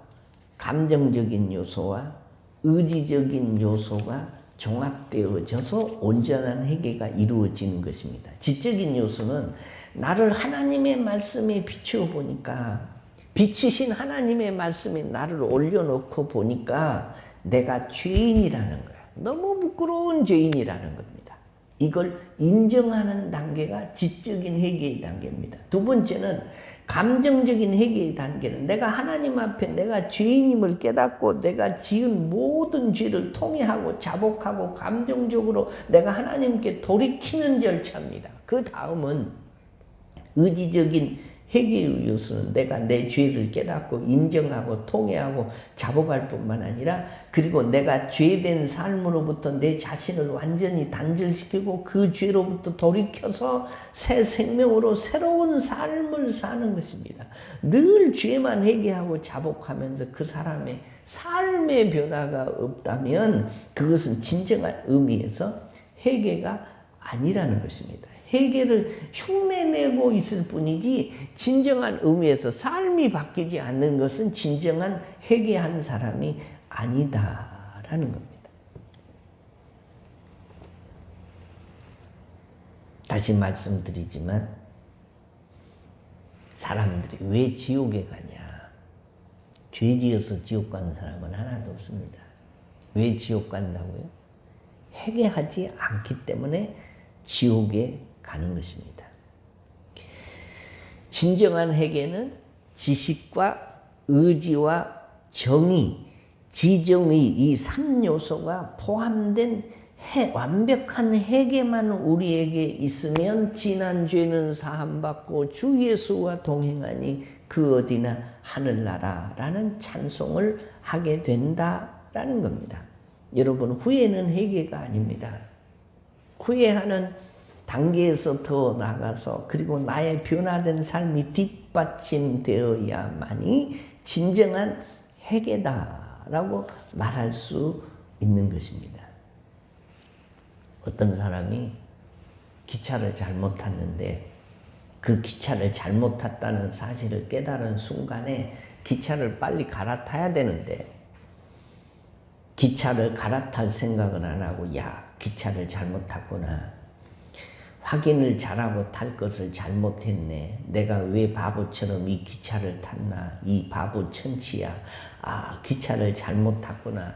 감정적인 요소와 의지적인 요소가 종합되어져서 온전한 회개가 이루어지는 것입니다. 지적인 요소는 나를 하나님의 말씀에 비추어 보니까, 비치신 하나님의 말씀에 나를 올려놓고 보니까 내가 죄인이라는 거야. 너무 부끄러운 죄인이라는 겁니다. 이걸 인정하는 단계가 지적인 회개의 단계입니다. 두 번째는 감정적인 회개의 단계는 내가 하나님 앞에 내가 죄인임을 깨닫고 내가 지은 모든 죄를 통회하고 자복하고 감정적으로 내가 하나님께 돌이키는 절차입니다. 그 다음은 의지적인 회개의 요소는 내가 내 죄를 깨닫고 인정하고 통회하고 자복할 뿐만 아니라, 그리고 내가 죄된 삶으로부터 내 자신을 완전히 단절시키고 그 죄로부터 돌이켜서 새 생명으로 새로운 삶을 사는 것입니다. 늘 죄만 회개하고 자복하면서 그 사람의 삶의 변화가 없다면 그것은 진정한 의미에서 회개가 아니라는 것입니다. 회개를 흉내내고 있을 뿐이지 진정한 의미에서 삶이 바뀌지 않는 것은 진정한 회개한 사람이 아니다라는 겁니다. 다시 말씀드리지만 사람들이 왜 지옥에 가냐? 죄 지어서 지옥 가는 사람은 하나도 없습니다. 왜 지옥 간다고요? 회개하지 않기 때문에 지옥에 가는 것입니다. 진정한 회개는 지식과 의지와 정의, 지정의 이 3요소가 포함된 완벽한 회개만 우리에게 있으면 지난 죄는 사함받고 주 예수와 동행하니 그 어디나 하늘나라라는 찬송을 하게 된다라는 겁니다. 여러분, 후회는 회개가 아닙니다. 후회하는 단계에서 더 나가서 그리고 나의 변화된 삶이 뒷받침되어야만이 진정한 회개다라고 말할 수 있는 것입니다. 어떤 사람이 기차를 잘못 탔는데 그 기차를 잘못 탔다는 사실을 깨달은 순간에 기차를 빨리 갈아타야 되는데 기차를 갈아탈 생각은 안 하고, 야, 기차를 잘못 탔구나. 확인을 잘하고 탈 것을 잘못했네. 내가 왜 바보처럼 이 기차를 탔나. 이 바보 천치야. 아, 기차를 잘못 탔구나.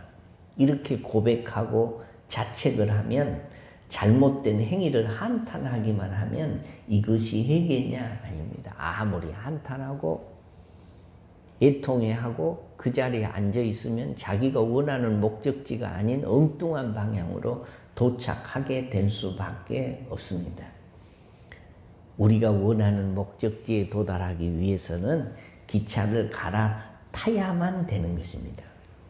이렇게 고백하고 자책을 하면, 잘못된 행위를 한탄하기만 하면 이것이 회개냐? 아닙니다. 아무리 한탄하고 애통해하고 그 자리에 앉아 있으면 자기가 원하는 목적지가 아닌 엉뚱한 방향으로 도착하게 될 수밖에 없습니다. 우리가 원하는 목적지에 도달하기 위해서는 기차를 갈아타야만 되는 것입니다.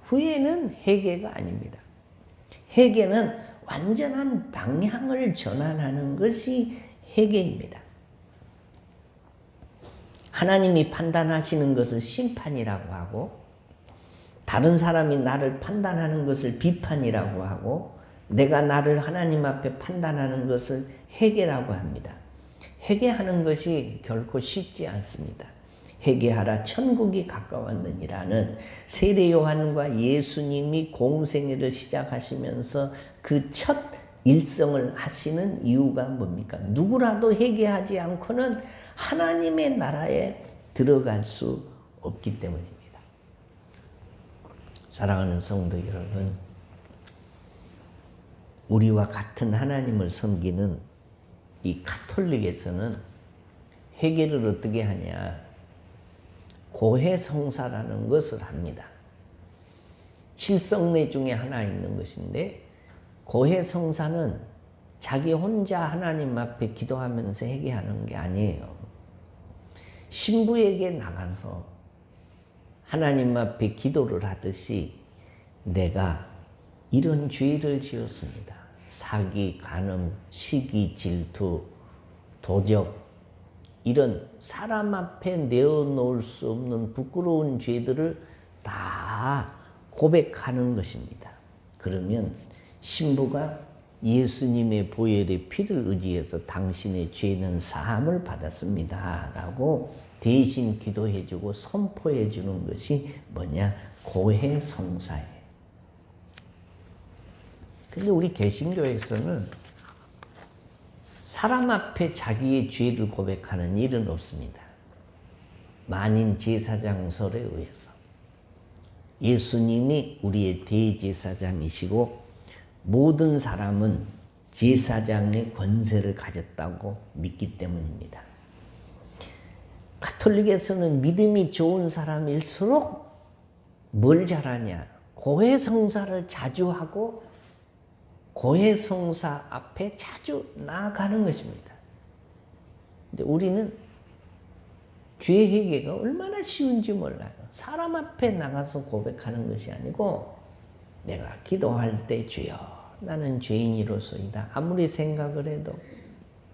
후회는 회개가 아닙니다. 회개는 완전한 방향을 전환하는 것이 회개입니다. 하나님이 판단하시는 것을 심판이라고 하고, 다른 사람이 나를 판단하는 것을 비판이라고 하고, 내가 나를 하나님 앞에 판단하는 것을 회개라고 합니다. 회개하는 것이 결코 쉽지 않습니다. 회개하라 천국이 가까웠느니라는 세례 요한과 예수님이 공생애를 시작하시면서 그 첫 일성을 하시는 이유가 뭡니까? 누구라도 회개하지 않고는 하나님의 나라에 들어갈 수 없기 때문입니다. 사랑하는 성도 여러분, 우리와 같은 하나님을 섬기는 이 가톨릭에서는 회개를 어떻게 하냐? 고해성사라는 것을 합니다. 칠성례 중에 하나 있는 것인데, 고해성사는 자기 혼자 하나님 앞에 기도하면서 회개하는 게 아니에요. 신부에게 나가서 하나님 앞에 기도를 하듯이 내가 이런 죄를 지었습니다. 사기, 간음, 시기, 질투, 도적, 이런 사람 앞에 내어놓을 수 없는 부끄러운 죄들을 다 고백하는 것입니다. 그러면 신부가 예수님의 보혈의 피를 의지해서 당신의 죄는 사함을 받았습니다 라고 대신 기도해주고 선포해주는 것이 뭐냐? 고해성사예요. 근데 우리 개신교에서는 사람 앞에 자기의 죄를 고백하는 일은 없습니다. 만인 제사장설에 의해서 예수님이 우리의 대제사장이시고 모든 사람은 제사장의 권세를 가졌다고 믿기 때문입니다. 가톨릭에서는 믿음이 좋은 사람일수록 뭘 잘하냐? 고해성사를 자주 하고 고해성사 앞에 자주 나아가는 것입니다. 근데 우리는 죄 회개가 얼마나 쉬운지 몰라요. 사람 앞에 나가서 고백하는 것이 아니고 내가 기도할 때 주여 나는 죄인이로소이다. 아무리 생각을 해도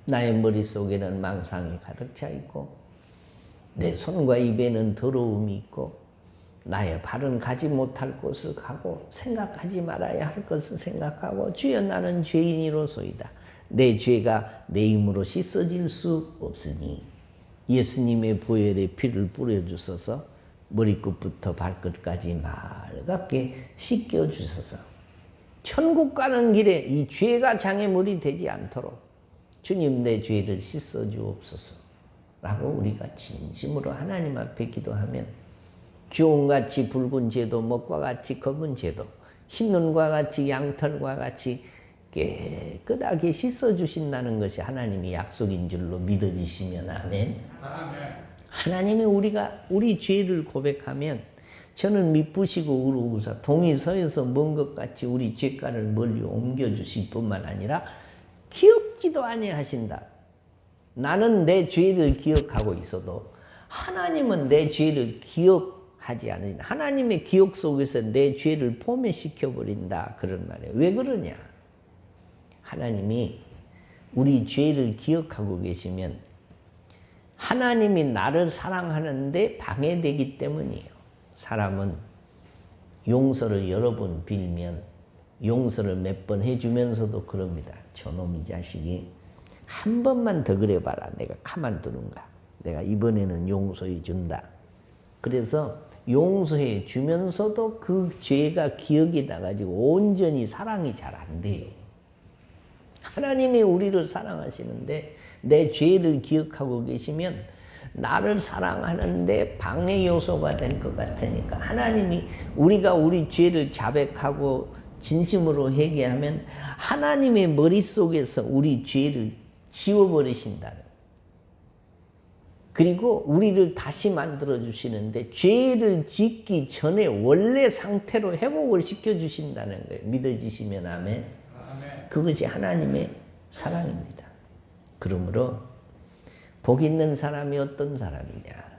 나의 머릿속에는 망상이 가득 차 있고 내 손과 입에는 더러움이 있고 나의 발은 가지 못할 곳을 가고 생각하지 말아야 할 것을 생각하고 주여 나는 죄인이로소이다. 내 죄가 내 힘으로 씻어질 수 없으니 예수님의 보혈의 피를 뿌려주소서 머리끝부터 발끝까지 맑게 씻겨주소서. 천국 가는 길에 이 죄가 장애물이 되지 않도록 주님 내 죄를 씻어주옵소서 라고 우리가 진심으로 하나님 앞에 기도하면 주홍같이 붉은 죄도 먹과 같이 검은 죄도 흰눈과 같이 양털과 같이 깨끗하게 씻어주신다는 것이 하나님의 약속인 줄로 믿어지시면 아멘. 아멘. 하나님이 우리 죄를 고백하면 저는 미쁘시고 우르우사 동이 서에서 먼 것 같이 우리 죄가를 멀리 옮겨주실 뿐만 아니라 기억지도 아니하신다. 나는 내 죄를 기억하고 있어도 하나님은 내 죄를 기억하지 않으신다. 하나님의 기억 속에서 내 죄를 포매시켜버린다. 그런 말이에요. 왜 그러냐? 하나님이 우리 죄를 기억하고 계시면 하나님이 나를 사랑하는데 방해되기 때문이에요. 사람은 용서를 여러 번 빌면 용서를 몇 번 해주면서도 그럽니다. 저놈 이 자식이 한 번만 더 그래봐라. 내가 가만두는가. 내가 이번에는 용서해 준다. 그래서 용서해 주면서도 그 죄가 기억이 나가지고 온전히 사랑이 잘 안 돼요. 하나님이 우리를 사랑하시는데 내 죄를 기억하고 계시면 나를 사랑하는데 방해 요소가 될 것 같으니까 하나님이 우리가 우리 죄를 자백하고 진심으로 회개하면 하나님의 머릿속에서 우리 죄를 지워버리신다는 거예요. 그리고 우리를 다시 만들어 주시는데 죄를 짓기 전에 원래 상태로 회복을 시켜주신다는 거예요. 믿어지시면 아멘. 그것이 하나님의 사랑입니다. 그러므로 복 있는 사람이 어떤 사람이냐?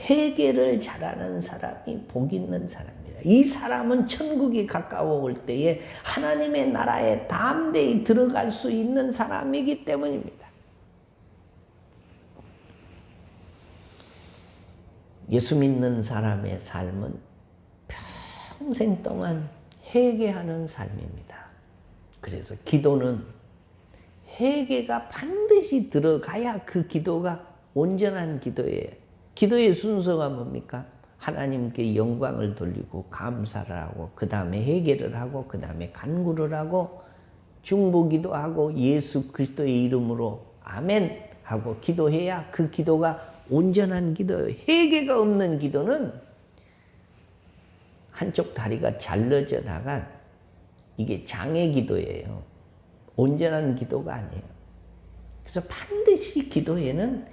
회개를 잘하는 사람이 복 있는 사람입니다. 이 사람은 천국이 가까워 올 때에 하나님의 나라에 담대히 들어갈 수 있는 사람이기 때문입니다. 예수 믿는 사람의 삶은 평생 동안 회개하는 삶입니다. 그래서 기도는 회개가 반드시 들어가야 그 기도가 온전한 기도예요. 기도의 순서가 뭡니까? 하나님께 영광을 돌리고 감사를 하고 그 다음에 회개를 하고 그 다음에 간구를 하고 중보기도 하고 예수 그리스도의 이름으로 아멘 하고 기도해야 그 기도가 온전한 기도예요. 회개가 없는 기도는 한쪽 다리가 잘려져 나간 이게 장애 기도예요. 온전한 기도가 아니에요. 그래서 반드시 기도에는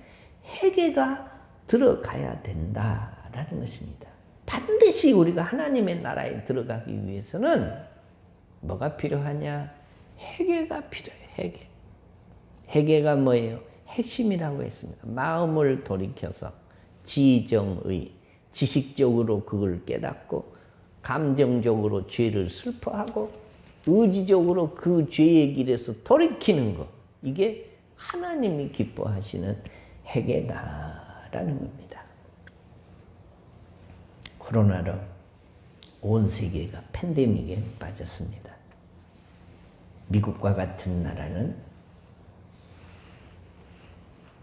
회개가 들어가야 된다라는 것입니다. 반드시 우리가 하나님의 나라에 들어가기 위해서는 뭐가 필요하냐? 회개가 필요해요. 회개. 회개가 뭐예요? 핵심이라고 했습니다. 마음을 돌이켜서 지정의, 지식적으로 그걸 깨닫고 감정적으로 죄를 슬퍼하고 의지적으로 그 죄의 길에서 돌이키는 것. 이게 하나님이 기뻐하시는 회개다라는 겁니다. 코로나로 온 세계가 팬데믹에 빠졌습니다. 미국과 같은 나라는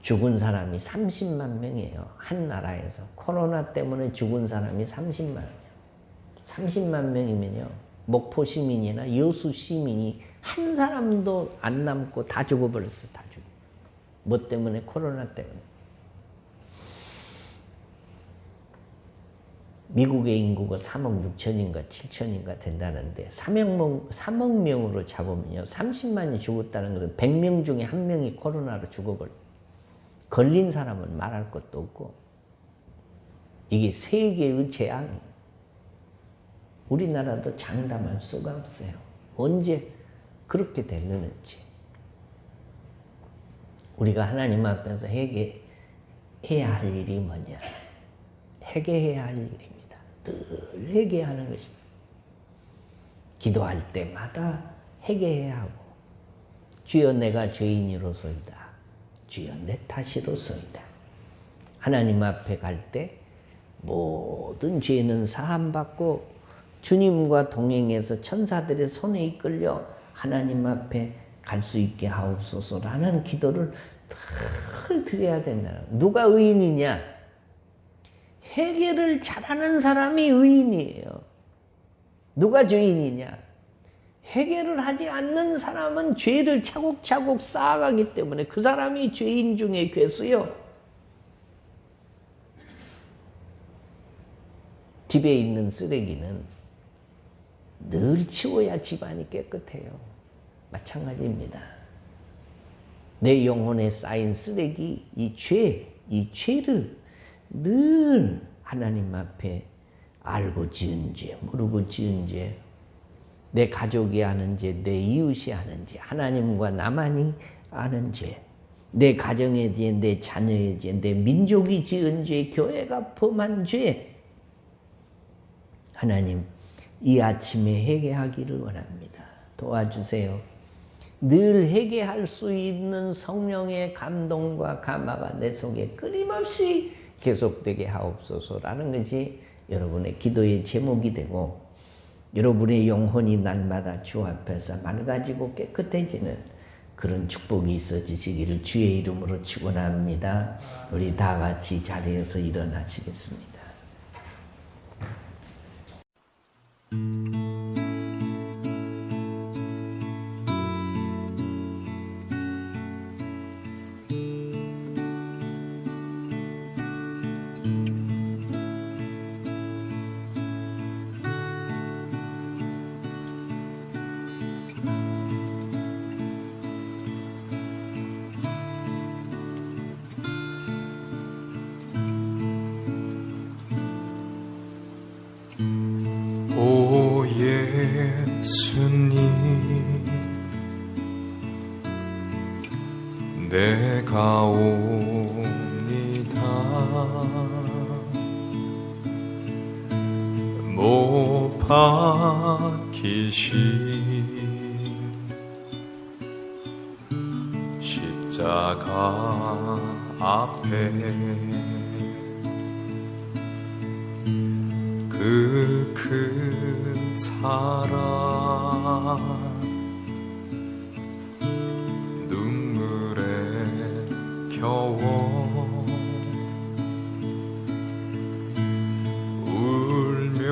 죽은 사람이 30만 명이에요. 한 나라에서. 코로나 때문에 죽은 사람이 30만 명이에요. 30만 명이면요. 목포 시민이나 여수 시민이 한 사람도 안 남고 다 죽어버렸어. 다 죽어. 뭐 때문에? 코로나 때문에. 미국의 인구가 3억 6천인가 7천인가 된다는데 3억 명으로 잡으면요 30만이 죽었다는 것은 100명 중에 1명이 코로나로 죽어버렸어요. 걸린 사람은 말할 것도 없고 이게 세계의 재앙이에요. 우리나라도 장담할 수가 없어요. 언제 그렇게 되려는지. 우리가 하나님 앞에서 회개해야 할 일이 뭐냐? 회개해야 할 일입니다. 늘 회개하는 것입니다. 기도할 때마다 회개해야 하고 주여 내가 죄인이로소이다. 주여 내 탓이로소이다. 하나님 앞에 갈 때 모든 죄는 사함받고 주님과 동행해서 천사들의 손에 이끌려 하나님 앞에 갈 수 있게 하옵소서라는 기도를 늘 드려야 된다. 누가 의인이냐? 회개를 잘하는 사람이 의인이에요. 누가 죄인이냐? 회개를 하지 않는 사람은 죄를 차곡차곡 쌓아가기 때문에 그 사람이 죄인 중에 괴수요. 집에 있는 쓰레기는 늘 치워야 집안이 깨끗해요. 마찬가지입니다. 내 영혼에 쌓인 쓰레기, 이 죄를 늘 하나님 앞에 알고 지은 죄, 모르고 지은 죄, 내 가족이 아는 죄, 내 이웃이 아는 죄, 하나님과 나만이 아는 죄, 내 가정의 죄, 내 자녀의 죄, 내 민족이 지은 죄, 교회가 범한 죄, 하나님 이 아침에 회개하기를 원합니다. 도와주세요. 늘 회개할 수 있는 성령의 감동과 감화가 내 속에 끊임없이 계속되게 하옵소서라는 것이 여러분의 기도의 제목이 되고 여러분의 영혼이 날마다 주 앞에서 맑아지고 깨끗해지는 그런 축복이 있어지시기를 주의 이름으로 축원합니다. 우리 다 같이 자리에서 일어나시겠습니다. 오 예수님, 내가 옵니다. 못 박히신 십자가 앞에 그 큰 사랑 눈물에 겨워 울며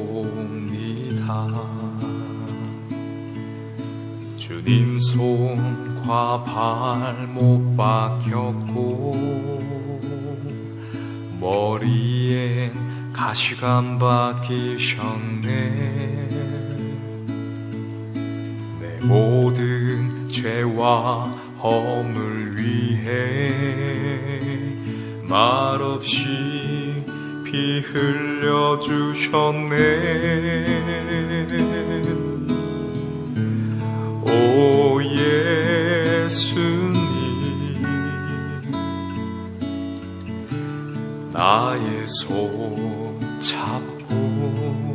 돌아옵니다. 주님 손과 발못 박혔고 머리엔 가시관 박히셨네. 내 모든 죄와 허물 위해 말없이 피 흘려주셨네. 오 예수님, 나의 손 잡고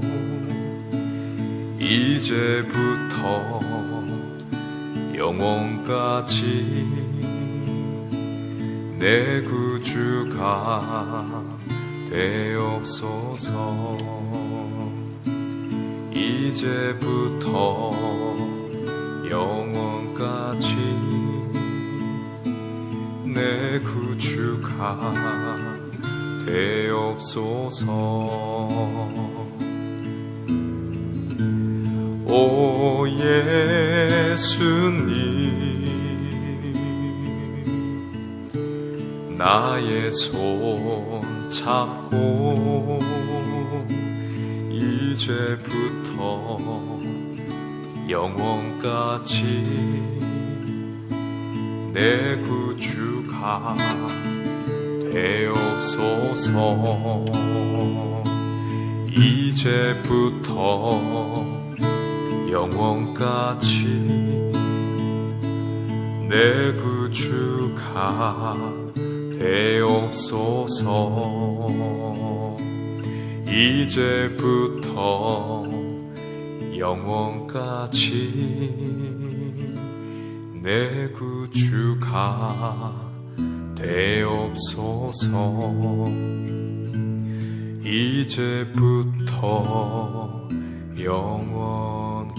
이제부터 영원까지 내 구주가 되옵소서. 이제부터 영원까지 내 내 구주가 되옵소서. 오 예수님, 나의 손 잡고 이제부터 영원까지 내 구주가 되옵소서. 이제부터 영원까지 내 구주가 되옵소서. 이제부터 영원까지 내 구주가 되옵소서. 이제부터 영원까지